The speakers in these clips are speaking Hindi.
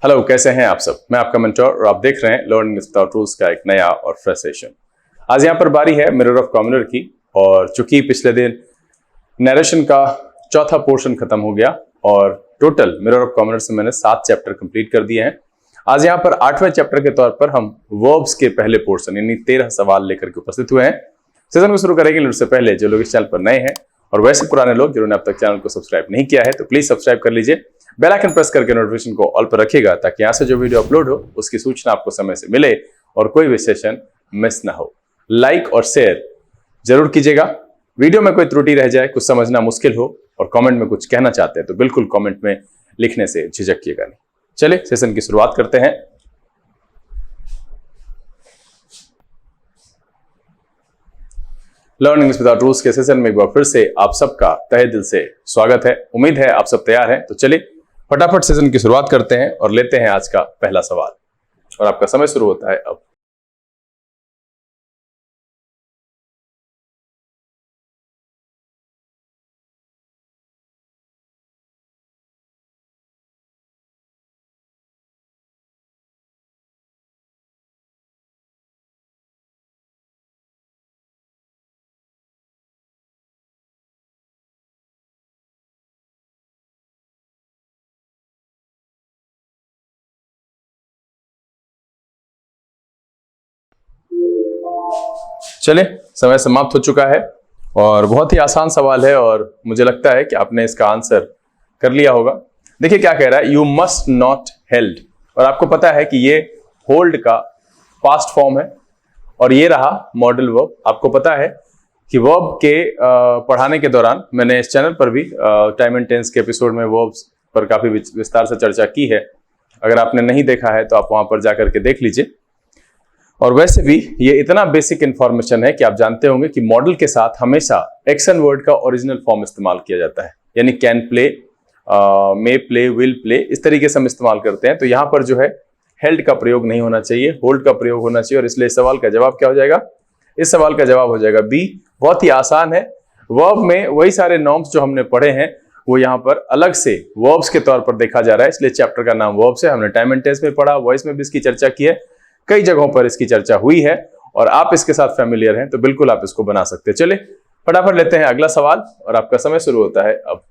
हेलो, कैसे हैं आप सब। मैं आपका मेंटर और आप देख रहे हैं लर्निंग विदाउट रूल्स का एक नया और फ्रेश सेशन। आज यहाँ पर बारी है मिरर ऑफ कॉमनर की, और चूंकि पिछले दिन नरेशन का चौथा पोर्शन खत्म हो गया और टोटल मिरर ऑफ कॉमनर से मैंने 7 चैप्टर कंप्लीट कर दिए हैं। आज यहाँ पर 8वें चैप्टर के तौर पर हम वर्ब्स के पहले पोर्शन यानी 13 सवाल लेकर के उपस्थित हुए हैं। सेशन को शुरू करेंगे उससे पहले जो लोग इस चैनल पर नए हैं और वैसे पुराने लोग जिन्होंने अब तक चैनल को सब्सक्राइब नहीं किया है तो प्लीज सब्सक्राइब कर लीजिए। बेल आइकन प्रेस करके नोटिफिकेशन को ऑल पर रखिएगा ताकि यहाँ से जो वीडियो अपलोड हो उसकी सूचना आपको समय से मिले और कोई भी सेशन मिस ना हो। लाइक और शेयर जरूर कीजिएगा। वीडियो में कोई त्रुटि रह जाए, कुछ समझना मुश्किल हो और कमेंट में कुछ कहना चाहते हैं तो बिल्कुल कमेंट में लिखने से झिझकिएगा नहीं। चलिए सेशन की शुरुआत करते हैं। लर्निंग विदाउट रूल्स के सेशन में एक बार फिर से आप सबका तहे दिल से स्वागत है। उम्मीद है आप सब तैयार हैं। तो चलिए फटाफट सेशन की शुरुआत करते हैं और लेते हैं आज का पहला सवाल और आपका समय शुरू होता है अब। चलिए समय समाप्त हो चुका है और बहुत ही आसान सवाल है और मुझे लगता है कि आपने इसका आंसर कर लिया होगा। देखिए क्या कह रहा है, यू मस्ट नॉट हेल्ड, और आपको पता है कि ये होल्ड का पास्ट फॉर्म है और ये रहा मॉडल वर्ब। आपको पता है कि वर्ब के पढ़ाने के दौरान मैंने इस चैनल पर भी टाइम एंड टेंस के एपिसोड में वर्ब्स पर काफी विस्तार से चर्चा की है। अगर आपने नहीं देखा है तो आप वहां पर जाकर के देख लीजिए। और वैसे भी ये इतना बेसिक इंफॉर्मेशन है कि आप जानते होंगे कि मॉडल के साथ हमेशा एक्शन वर्ड का ओरिजिनल फॉर्म इस्तेमाल किया जाता है, यानी can play, may play, will play, इस तरीके से हम इस्तेमाल करते हैं। तो यहाँ पर जो है हेल्ड का प्रयोग नहीं होना चाहिए, होल्ड का प्रयोग होना चाहिए। और इसलिए इस सवाल का जवाब क्या हो जाएगा? इस सवाल का जवाब हो जाएगा बी। बहुत ही आसान है। वर्ब में वही सारे नॉर्म्स जो हमने पढ़े हैं वो यहाँ पर अलग से वर्ब्स के तौर पर देखा जा रहा है, इसलिए चैप्टर का नाम वर्ब्स है। हमने टाइम एंड टेंस में पढ़ा, वॉइस में भी इसकी चर्चा की है, कई जगहों पर इसकी चर्चा हुई है और आप इसके साथ फैमिलियर हैं तो बिल्कुल आप इसको बना सकते हैं। चलिए फटाफट लेते हैं अगला सवाल और आपका समय शुरू होता है अब।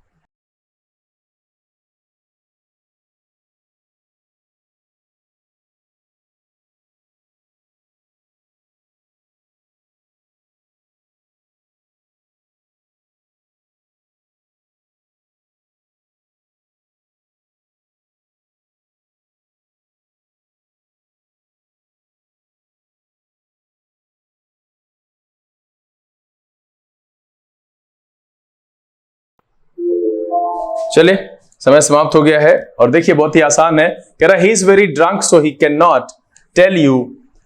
चलिए समय समाप्त हो गया है और देखिए बहुत ही आसान है। कह रहा है he is very drunk so he can not tell you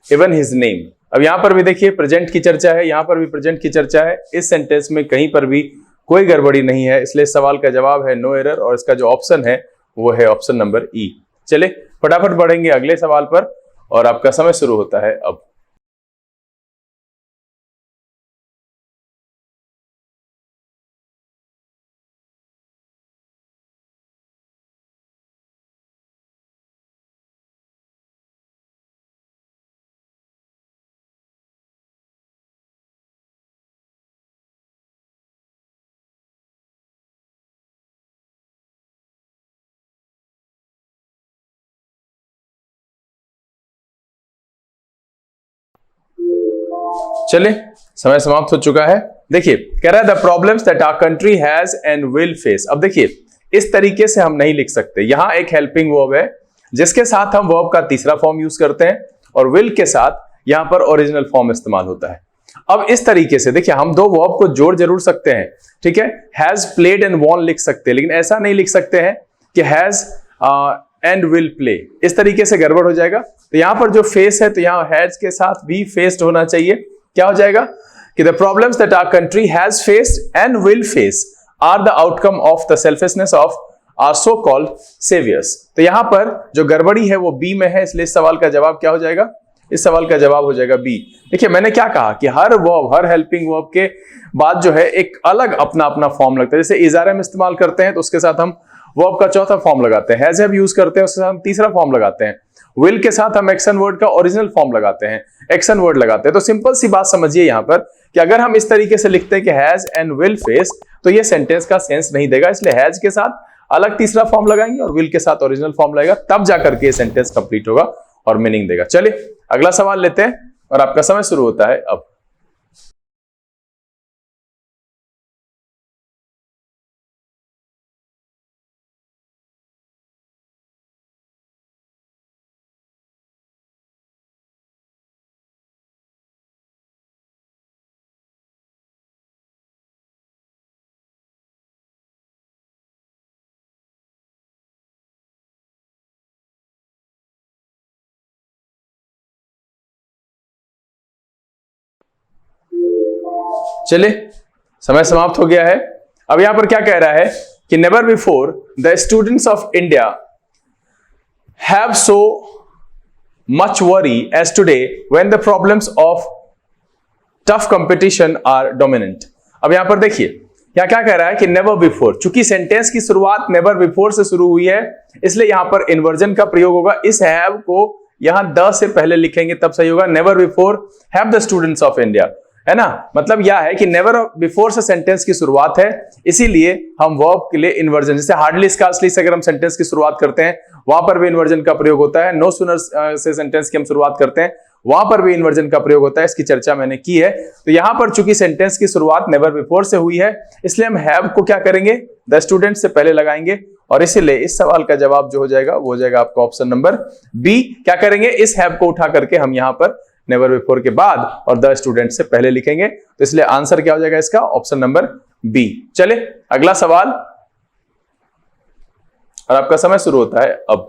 even his name. अब यहां पर भी देखिए प्रेजेंट की चर्चा है, यहां पर भी प्रेजेंट की चर्चा है। इस सेंटेंस में कहीं पर भी कोई गड़बड़ी नहीं है, इसलिए सवाल का जवाब है नो एरर और इसका जो ऑप्शन है वो है ऑप्शन नंबर ई। चलिए फटाफट बढ़ेंगे अगले सवाल पर और आपका समय शुरू होता है अब। चलिए समय समाप्त हो चुका है। देखिए कह रहा है the problems that our country has and will face. अब देखिए इस तरीके से हम नहीं लिख सकते। यहां एक हेल्पिंग वर्ब है जिसके साथ हम वर्ब का तीसरा फॉर्म यूज करते हैं और विल के साथ यहां पर ओरिजिनल फॉर्म इस्तेमाल होता है। अब इस तरीके से देखिए हम दो वर्ब को जोड़ जरूर सकते हैं, ठीक है, हैज प्लेड एंड वॉन लिख सकते हैं, लेकिन ऐसा नहीं लिख सकते हैं कि हैज एंड विल प्ले। इस तरीके से गड़बड़ हो जाएगा। तो यहां पर जो फेस है तो यहां हैज के साथ भी फेस्ड होना चाहिए। क्या हो जाएगा कि the problems that our country has faced and will face are the outcome of the selfishness of our so called saviours. तो यहां पर जो गड़बड़ी है वो बी में है, इसलिए इस सवाल का जवाब क्या हो जाएगा? इस सवाल का जवाब हो जाएगा बी। देखिए मैंने क्या कहा कि हर वर्ब, हर हेल्पिंग वर्ब के बाद जो है एक अलग अपना अपना फॉर्म लगता है। जैसे इजारे में इस्तेमाल करते हैं तो उसके साथ हम वर्ब का चौथा फॉर्म लगाते हैं, हैज हैव यूज करते हैं, उसके साथ हम तीसरा फॉर्म लगाते हैं, विल के साथ हम एक्शन वर्ड का ओरिजिनल फॉर्म लगाते हैं, एक्शन वर्ड लगाते हैं। तो सिंपल सी बात समझिए यहां पर कि अगर हम इस तरीके से लिखते हैं कि हैज एंड विल फेस, तो ये सेंटेंस का सेंस नहीं देगा, इसलिए हैज के साथ अलग तीसरा फॉर्म लगाएंगे और विल के साथ ओरिजिनल फॉर्म लगेगा, तब जाकर के ये सेंटेंस कंप्लीट होगा और मीनिंग देगा। चलिए अगला सवाल लेते हैं और आपका समय शुरू होता है अब। चलिए समय समाप्त हो गया है। अब यहां पर क्या कह रहा है कि never before the students of India have so much worry as today when the problems of tough competition are dominant. अब यहां पर देखिए क्या क्या कह रहा है कि नेवर बिफोर, चूंकि सेंटेंस की शुरुआत नेवर बिफोर से शुरू हुई है इसलिए यहां पर इन्वर्जन का प्रयोग होगा। इस हैव को यहां द से पहले लिखेंगे तब सही होगा। Never before have the students of India, है ना, मतलब यह है कि नेवर बिफोर से सेंटेंस की शुरुआत है, इसीलिए हम वर्ब के लिए इन्वर्जन, जैसे हार्डली स्कार्सली से अगर हम सेंटेंस की शुरुआत करते हैं वहां पर भी इन्वर्जन का प्रयोग होता है। नो सूनर से सेंटेंस की हम शुरुआत करते हैं वहां पर भी इन्वर्जन का प्रयोग होता है, इसकी चर्चा मैंने की है। तो यहां पर चूंकि सेंटेंस की शुरुआत नेवर बिफोर से हुई है इसलिए हम हैव को क्या करेंगे, द स्टूडेंट से पहले लगाएंगे और इसीलिए इस सवाल का जवाब जो हो जाएगा वो हो जाएगा आपका ऑप्शन नंबर बी। क्या करेंगे, इस हैव को उठा करके हम यहां पर नेवर बिफोर के बाद और द स्टूडेंट से पहले लिखेंगे, तो इसलिए आंसर क्या हो जाएगा इसका, ऑप्शन नंबर बी। चले अगला सवाल और आपका समय शुरू होता है अब।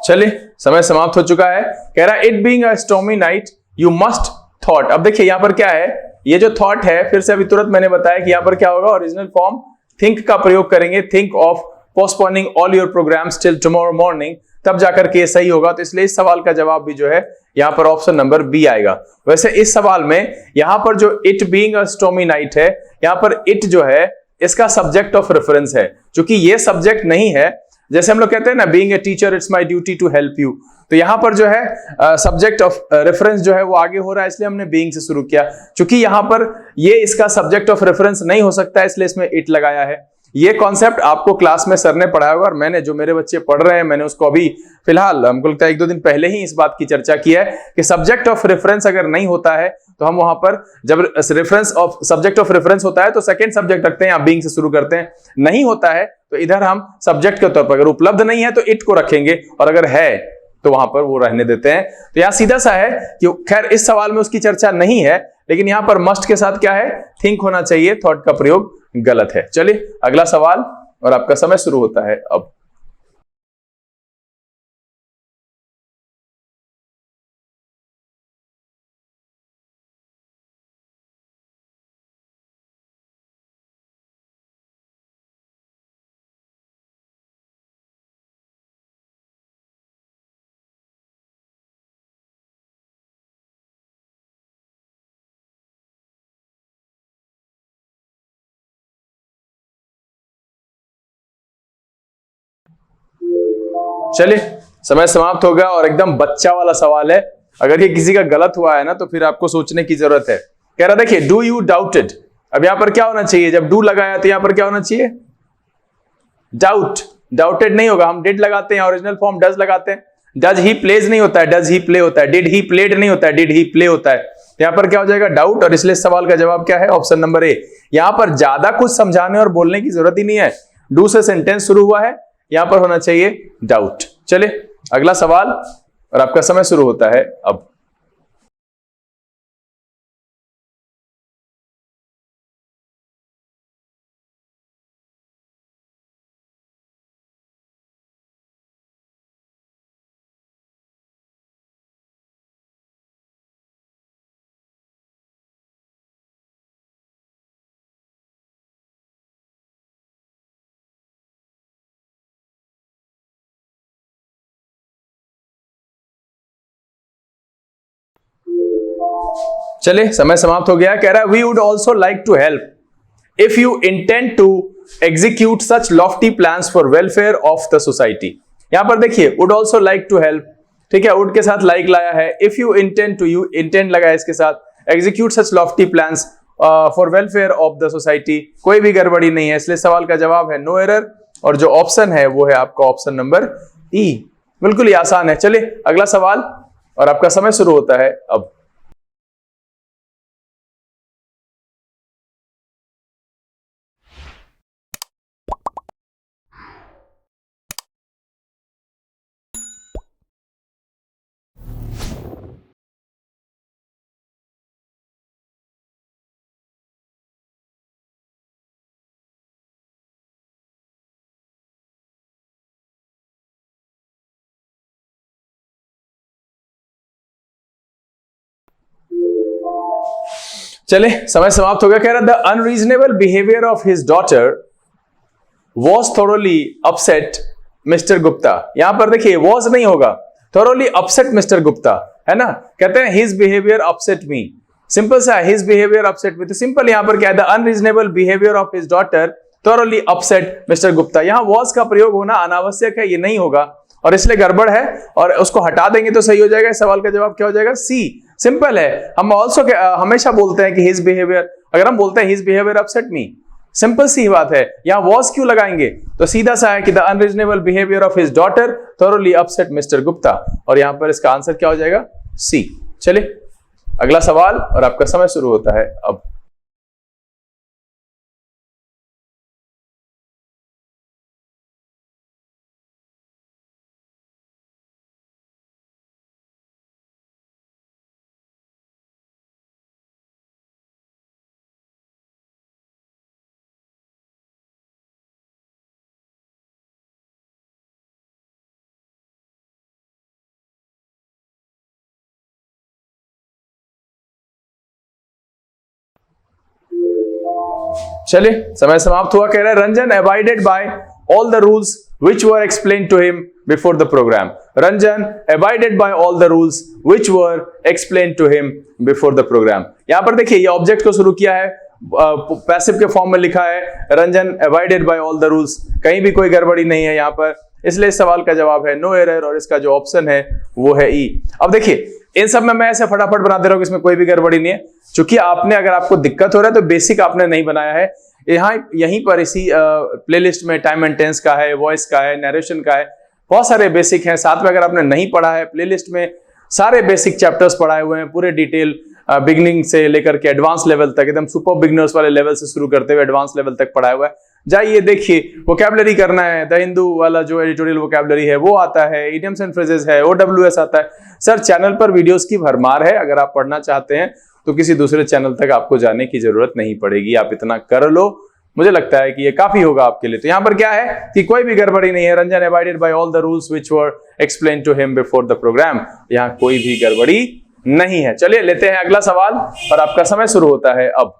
चलिए समय समाप्त हो चुका है। कह रहा है it being a stormy night you must thought. अब देखिए यहां पर क्या है, ये जो थॉट है फिर से अभी तुरंत मैंने बताया कि यहां पर क्या होगा, ओरिजिनल फॉर्म थिंक का प्रयोग करेंगे। Think of postponing all your programmes till tomorrow morning, तब जाकर के सही होगा। तो इसलिए इस सवाल का जवाब भी जो है यहां पर ऑप्शन नंबर बी आएगा। वैसे इस सवाल में यहां पर जो it being a stormy night है, यहां पर इट जो है इसका सब्जेक्ट ऑफ रेफरेंस है, क्योंकि ये सब्जेक्ट नहीं है। जैसे हम लोग कहते हैं ना, being a teacher it's my duty to help you, तो यहां पर जो है सब्जेक्ट ऑफ रेफरेंस जो है वो आगे हो रहा है, इसलिए हमने बीइंग से शुरू किया। क्योंकि यहां पर ये इसका सब्जेक्ट ऑफ रेफरेंस नहीं हो सकता है इसलिए इसमें इट लगाया है। ये कॉन्सेप्ट आपको क्लास में सर ने पढ़ाया होगा और मैंने, जो मेरे बच्चे पढ़ रहे हैं, मैंने उसको अभी फिलहाल हमको लगता है 1-2 दिन पहले ही इस बात की चर्चा की है कि सब्जेक्ट ऑफ रेफरेंस अगर नहीं होता है तो हम वहां पर जब reference of subject of reference होता है तो सेकंड सब्जेक्ट रखते हैं या बीइंग से शुरू करते हैं, नहीं होता है तो इधर हम सब्जेक्ट के तौर पर, अगर उपलब्ध नहीं है तो इट को रखेंगे और अगर है तो वहां पर वो रहने देते हैं। तो यहां सीधा सा है कि खैर इस सवाल में उसकी चर्चा नहीं है, लेकिन यहां पर मस्ट के साथ क्या है, थिंक होना चाहिए, थॉट का प्रयोग गलत है। चलिए अगला सवाल और आपका समय शुरू होता है अब। चलिए समय समाप्त हो गया और एकदम बच्चा वाला सवाल है। अगर ये किसी का गलत हुआ है ना तो फिर आपको सोचने की जरूरत है। कह रहा देखिए डू यू डाउटेड, अब यहां पर क्या होना चाहिए, जब डू लगाया तो यहां पर क्या होना चाहिए, डाउट। डाउटेड नहीं होगा, हम डिड लगाते हैं, ओरिजिनल फॉर्म डज लगाते हैं। डज ही प्लेज नहीं होता है, डज ही प्ले होता है। डिड ही प्लेड नहीं होता है, डिड ही प्ले होता है। यहां पर क्या हो जाएगा, डाउट, और इसलिए सवाल का जवाब क्या है, ऑप्शन नंबर ए। यहां पर ज्यादा कुछ समझाने और बोलने की जरूरत ही नहीं है, डू से सेंटेंस शुरू हुआ है, यहां पर होना चाहिए डाउट। चलिए अगला सवाल और आपका समय शुरू होता है अब। चलिए समय समाप्त हो गया। कह रहा है we would also like to help if you intend to execute such lofty plans for welfare of the society. यहां पर देखिए would also like to help, ठीक है, वुड के साथ लाइक लाया है, if you intend to, you intend लगा है इसके साथ, execute such lofty plans for welfare of the society, कोई भी गड़बड़ी नहीं है, इसलिए सवाल का जवाब है नो एरर, और जो ऑप्शन है वो है आपका ऑप्शन नंबर ई। बिल्कुल ही आसान है। चलिए अगला सवाल, और आपका समय शुरू होता है अब। चले समय समाप्त हो गया। कह रहा the unreasonable behaviour of his daughter was thoroughly upset mister Gupta. यहां पर देखिए वॉज नहीं होगा, थोरोली अपसेट मिस्टर गुप्ता, है ना। कहते हैं his behaviour upset me, simple सा हिज बिहेवियर अपसेट मी, तो सिंपल यहां पर क्या है, the unreasonable behaviour of his daughter thoroughly upset mister Gupta. यहां वॉज का प्रयोग होना अनावश्यक है, ये नहीं होगा और इसलिए गड़बड़ है, और उसको हटा देंगे तो सही हो जाएगा। सवाल का जवाब क्या हो जाएगा, सी। सिंपल है। हम ऑल्सो हमेशा बोलते हैं कि हिज बिहेवियर, अगर हम बोलते हैं his behaviour upset me, simple सी बात है, यहां वॉज क्यों लगाएंगे, तो सीधा सा है कि the unreasonable behaviour of his daughter thoroughly upset mister Gupta, और यहां पर इसका आंसर क्या हो जाएगा, सी। चलिए अगला सवाल, और आपका समय शुरू होता है अब। चलिए समय समाप्त हुआ। कह रहा है Ranjan avoided by all the rules which were explained to him before the program. Ranjan abided by all the rules which were explained to him before the program. यहां पर देखिए ये ऑब्जेक्ट को शुरू किया है, पैसिव के फॉर्म में लिखा है, Ranjan avoided by all the rules, कहीं भी कोई गड़बड़ी नहीं है यहां पर, इसलिए इस सवाल का जवाब है नो एरर, और इसका जो ऑप्शन है वो है ई। अब देखिए इन सब में मैं ऐसे फटाफट बना दे रहा हूं कि इसमें कोई भी गड़बड़ी नहीं है, क्योंकि आपने, अगर आपको दिक्कत हो रहा है तो बेसिक आपने नहीं बनाया है। यहाँ यहीं पर इसी प्लेलिस्ट में टाइम एंड टेंस का है, वॉइस का है, नरेशन का है, बहुत सारे बेसिक हैं। साथ में अगर आपने नहीं पढ़ा है, प्लेलिस्ट में सारे बेसिक चैप्टर्स पढ़ाए हुए हैं, पूरे डिटेल, बिगनिंग से लेकर के एडवांस लेवल तक, एकदम सुपर बिगनर्स वाले लेवल से शुरू करते हुए एडवांस लेवल तक पढ़ाया हुआ है। जाइए देखिए, वोकैबुलरी करना है, द हिंदू वाला जो एडिटोरियल वोकैबुलरी है वो आता है, इडियम्स एंड फ्रेजेस है, OWS आता है। सर चैनल पर वीडियोस की भरमार है, अगर आप पढ़ना चाहते हैं तो किसी दूसरे चैनल तक आपको जाने की जरूरत नहीं पड़ेगी, आप इतना कर लो, मुझे लगता है कि ये काफी होगा आपके लिए। तो यहां पर क्या है कि कोई भी गड़बड़ी नहीं है, Ranjan avoided by all the rules which were explained to him before the programme, यहां कोई भी गड़बड़ी नहीं है। चलिए लेते हैं अगला सवाल, और आपका समय शुरू होता है अब।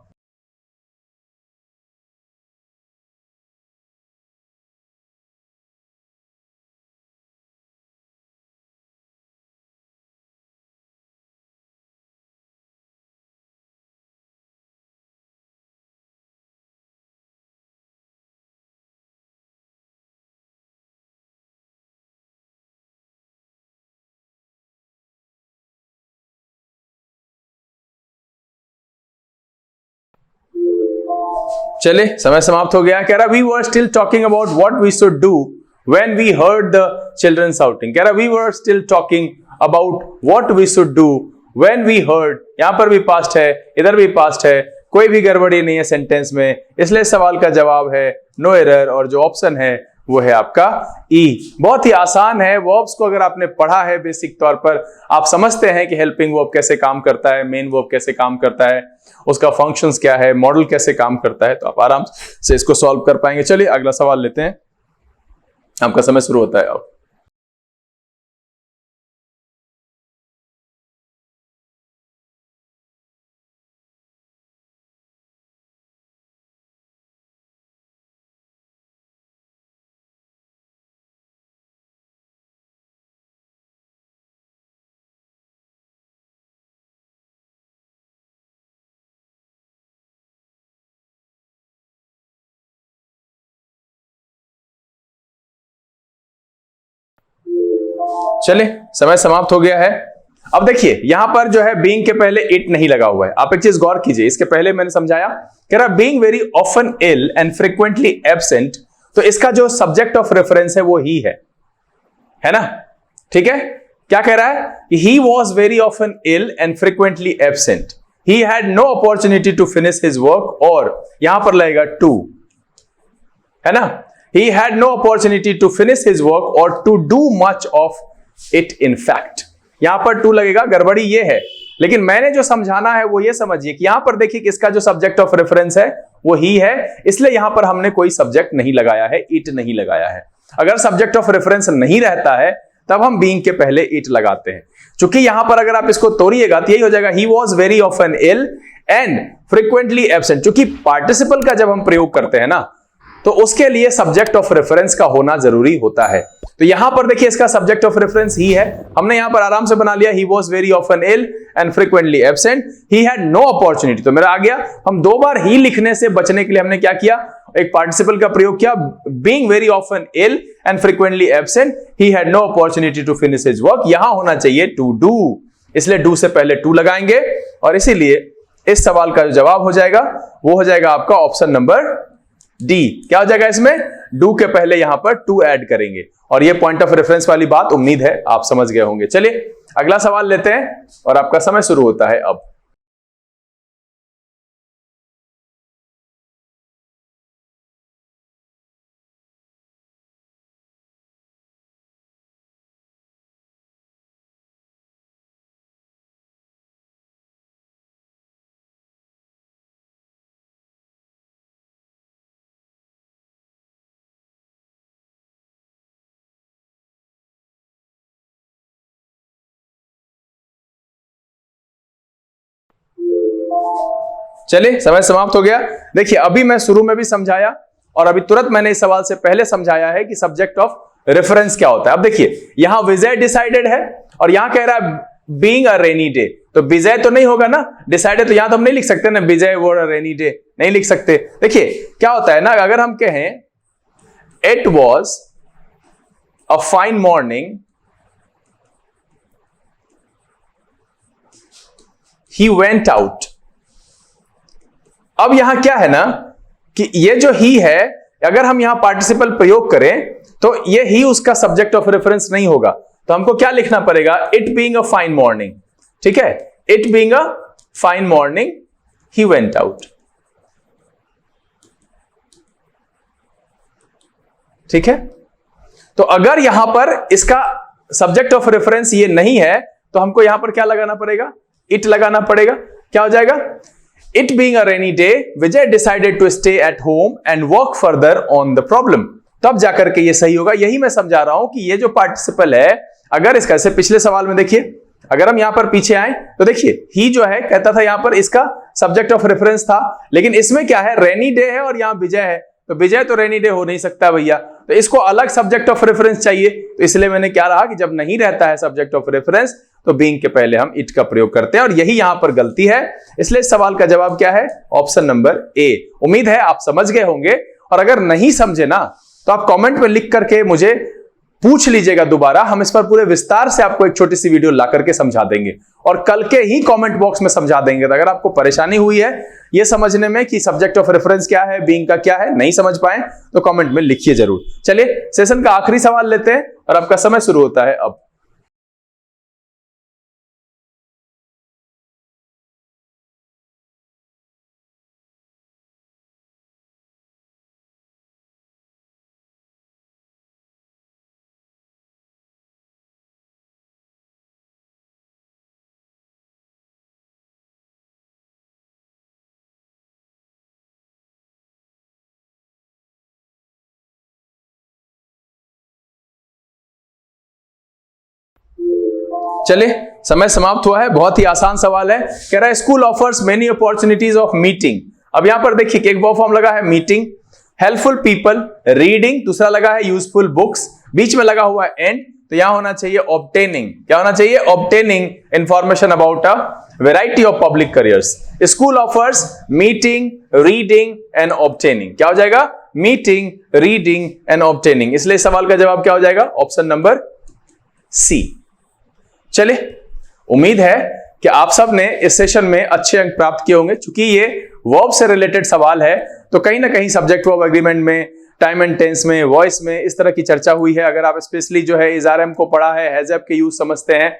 चले समय समाप्त हो गया। कह रहा we were still talking about what we should do when we heard the children shouting. कह रहा we were still talking about what we should do when we heard, यहां पर भी पास्ट है, इधर भी पास्ट है, कोई भी गड़बड़ी नहीं है सेंटेंस में, इसलिए सवाल का जवाब है नो एरर, और जो ऑप्शन है वो है आपका ई। बहुत ही आसान है। वर्ब्स को अगर आपने पढ़ा है बेसिक तौर पर, आप समझते हैं कि हेल्पिंग वर्ब कैसे काम करता है, मेन वर्ब कैसे काम करता है, उसका फंक्शंस क्या है, मॉडल कैसे काम करता है, तो आप आराम से इसको सॉल्व कर पाएंगे। चलिए अगला सवाल लेते हैं, आपका समय शुरू होता है अब। चले, समय समाप्त हो गया है। अब देखिए यहां पर जो है बीइंग के पहले इट नहीं लगा हुआ है। आप एक चीज गौर कीजिए, इसके पहले मैंने समझाया कह रहा being very often ill and frequently absent, तो इसका जो सब्जेक्ट ऑफ रेफरेंस है वो ही है ना, ठीक है। क्या कह रहा है कि he was very often ill and frequently absent, he had no opportunity to finish his work, और यहां पर लगेगा टू, है ना। He had no opportunity to finish his work or to do much of it in fact. यहां पर टू लगेगा, गड़बड़ी ये है, लेकिन मैंने जो समझाना है वो ये समझिए कि यहां पर देखिए कि इसका जो सब्जेक्ट ऑफ रेफरेंस है वो ही है, इसलिए यहां पर हमने कोई सब्जेक्ट नहीं लगाया है, इट नहीं लगाया है। अगर सब्जेक्ट ऑफ रेफरेंस नहीं रहता है तब हम बीइंग के पहले इट लगाते हैं। चूंकि यहां पर अगर आप इसको तोड़िएगा तो यही हो जाएगा, he was very often ill and frequently absent। चूंकि पार्टिसिपल का जब हम प्रयोग करते हैं ना तो उसके लिए सब्जेक्ट ऑफ रेफरेंस का होना जरूरी होता है। तो यहां पर देखिए इसका सब्जेक्ट ऑफ रेफरेंस ही है, हमने यहां पर आराम से बना लिया, he was very often ill and frequently absent, he had no opportunity, तो मेरा आ गया। हम दो बार ही लिखने से बचने के लिए हमने क्या किया, एक पार्टिसिपल का प्रयोग किया, being very often ill and frequently absent, he had no opportunity to finish his work. यहां होना चाहिए टू डू, इसलिए डू से पहले टू लगाएंगे, और इसीलिए इस सवाल का जो जवाब हो जाएगा वो हो जाएगा आपका ऑप्शन नंबर डी। क्या हो जाएगा इसमें, डू के पहले यहां पर टू ऐड करेंगे, और ये पॉइंट ऑफ रेफरेंस वाली बात उम्मीद है आप समझ गए होंगे। चलिए अगला सवाल लेते हैं और आपका समय शुरू होता है अब। चलिए समय समाप्त हो गया। देखिए अभी मैं शुरू में भी समझाया और अभी तुरंत मैंने इस सवाल से पहले समझाया है कि सब्जेक्ट ऑफ रेफरेंस क्या होता है। अब देखिए यहां विजय डिसाइडेड है और यहां कह रहा है बीइंग अ रेनी डे, तो विजय तो नहीं होगा ना, डिसाइडेड तो यहां तो हम नहीं लिख सकते ना, विजय वो रेनी डे नहीं लिख सकते। देखिए क्या होता है ना, अगर हम कहें it was a fine morning, he went out. अब यहां क्या है ना कि ये जो ही है, अगर हम यहां पार्टिसिपल प्रयोग करें तो ये ही उसका सब्जेक्ट ऑफ रेफरेंस नहीं होगा, तो हमको क्या लिखना पड़ेगा, it being a fine morning, ठीक है, it being a fine morning he went out, ठीक है। तो अगर यहां पर इसका सब्जेक्ट ऑफ रेफरेंस ये नहीं है तो हमको यहां पर क्या लगाना पड़ेगा, इट लगाना पड़ेगा। क्या हो जाएगा, It being a rainy day, Vijay decided to stay at home and work further on the problem। तब जाकर के ये सही होगा। यही मैं समझा रहा हूं कि ये जो पार्टिसिपल है, अगर इसका जैसे पिछले सवाल में देखिए, अगर हम यहां पर पीछे आए तो देखिए ही जो है कहता था यहां पर इसका सब्जेक्ट ऑफ रेफरेंस था, लेकिन इसमें क्या है, रेनी डे है और यहां विजय है, तो विजय तो रेनी डे हो नहीं सकता भैया, तो इसको अलग सब्जेक्ट ऑफ रेफरेंस चाहिए। तो इसलिए मैंने क्या रहा कि जब नहीं रहता है सब्जेक्ट ऑफ रेफरेंस तो बीइंग के पहले हम इट का प्रयोग करते हैं, और यही यहां पर गलती है। इसलिए इस सवाल का जवाब क्या है, ऑप्शन नंबर ए। उम्मीद है आप समझ गए होंगे, और अगर नहीं समझे ना तो आप कमेंट में लिख करके मुझे पूछ लीजिएगा दोबारा, हम इस पर पूरे विस्तार से आपको एक छोटी सी वीडियो ला करके समझा देंगे, और कल के ही कमेंट बॉक्स में समझा देंगे। तो अगर आपको परेशानी हुई है ये समझने में कि सब्जेक्ट ऑफ रेफरेंस क्या है, बीइंग का क्या है, नहीं समझ पाए तो कमेंट में लिखिए जरूर। चलिए सेशन का आखिरी सवाल लेते हैं और आपका समय शुरू होता है अब। चलिए समय समाप्त हुआ है। बहुत ही आसान सवाल है, कह रहा है school offers many opportunities of meeting. अब यहां पर देखिए एक वर्ब फॉर्म लगा है मीटिंग, हेल्पफुल पीपल, रीडिंग, दूसरा लगा है यूजफुल बुक्स, बीच में लगा हुआ है एंड, तो यहां होना चाहिए ऑब्टेनिंग। क्या होना चाहिए, obtaining information about a variety of public careers. School offers meeting, reading and obtaining. क्या हो जाएगा, मीटिंग, रीडिंग एंड ऑब्टेनिंग। इसलिए सवाल का जवाब क्या हो जाएगा, ऑप्शन नंबर सी। चलिए, उम्मीद है कि आप सब ने इस सेशन में अच्छे अंक प्राप्त किए होंगे। चूंकि ये वर्ब से रिलेटेड सवाल है तो कहीं ना कहीं सब्जेक्ट वर्ब एग्रीमेंट में, टाइम एंड टेंस में, वॉइस में इस तरह की चर्चा हुई है। अगर आप स्पेशली जो है इज आर एम को पढ़ा है, हैज हैव के यूज समझते हैं,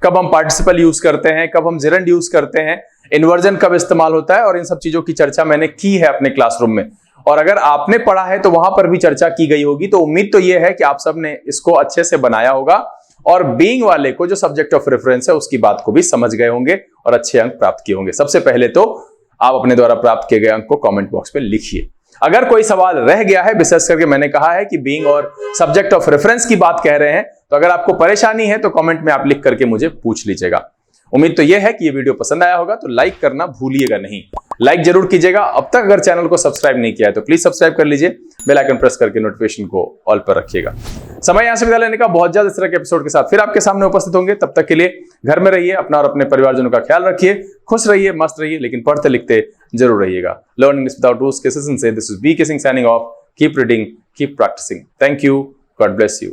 कब हम पार्टिसिपल यूज करते हैं, कब हम जिरंड यूज करते हैं, इन्वर्जन कब इस्तेमाल होता है, और इन सब चीजों की चर्चा मैंने की है अपने क्लासरूम में। और अगर आपने पढ़ा है तो वहां पर भी चर्चा की गई होगी। तो उम्मीद तो यह है कि आप सब ने इसको अच्छे से बनाया होगा और बीइंग वाले को जो सब्जेक्ट ऑफ रेफरेंस है उसकी बात को भी समझ गए होंगे और अच्छे अंक प्राप्त किए होंगे। सबसे पहले तो आप अपने द्वारा प्राप्त किए गए अंक को कमेंट बॉक्स में लिखिए। अगर कोई सवाल रह गया है, विशेष करके मैंने कहा है कि बीइंग और सब्जेक्ट ऑफ रेफरेंस की बात कह रहे हैं, तो अगर आपको परेशानी है तो कमेंट में आप लिख करके मुझे पूछ लीजिएगा। उम्मीद तो यह है कि ये वीडियो पसंद आया होगा, तो लाइक करना भूलिएगा नहीं। लाइक जरूर कीजिएगा। अब तक अगर चैनल को सब्सक्राइब नहीं किया है तो प्लीज सब्सक्राइब कर लीजिए, बेल आइकन प्रेस करके नोटिफिकेशन को ऑल पर रखिएगा। समय यहां से विदा लेने का, बहुत जल्द इस तरह के एपिसोड के साथ फिर आपके सामने उपस्थित होंगे। तब तक के लिए घर में रहिए, अपना और अपने परिवारजनों का ख्याल रखिए, खुश रहिए, मस्त रहिए, लेकिन पढ़ते लिखते जरूर रहिएगा। लर्निंग विदाउट रूल्स के सेशन से दिस इज बी किसिंग signing off. Keep reading, keep practising. Thank you, God bless you.